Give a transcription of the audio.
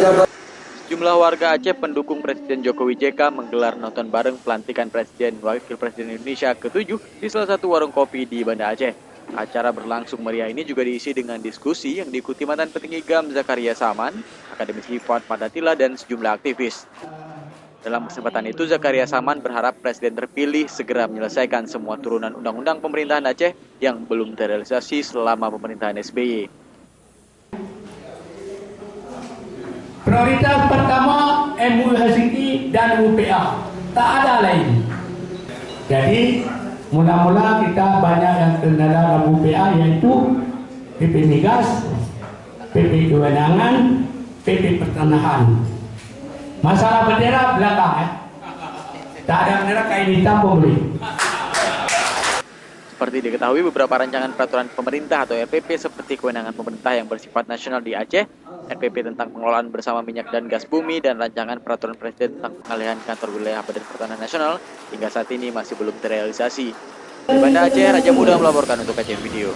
Sejumlah warga Aceh pendukung Presiden Jokowi JK menggelar nonton bareng pelantikan Presiden Wakil Presiden Indonesia ke-7 di salah satu warung kopi di Banda Aceh. Acara berlangsung meriah ini juga diisi dengan diskusi yang diikuti mantan petinggi GAM Zakaria Saman, akademisi Fuad Padatila, dan sejumlah aktivis. Dalam kesempatan itu, Zakaria Saman berharap Presiden terpilih segera menyelesaikan semua turunan undang-undang pemerintahan Aceh yang belum terrealisasi selama pemerintahan SBY. Prioritas pertama MUI Helsinki dan UPA, tak ada lain. Jadi mula-mula kita banyak yang kendala dalam UPA, yaitu PP Migas, PP Kewenangan, PP Pertanahan. Masalah bendera belakang, tak ada bendera kain hitam pun boleh. Seperti diketahui, beberapa rancangan peraturan pemerintah atau RPP seperti kewenangan pemerintah yang bersifat nasional di Aceh, RPP tentang pengelolaan bersama minyak dan gas bumi, dan rancangan peraturan presiden tentang pengalihan kantor wilayah Badan Pertanahan Nasional hingga saat ini masih belum terrealisasi. Di Banda Aceh, Raja Muda melaporkan untuk Aceh Video.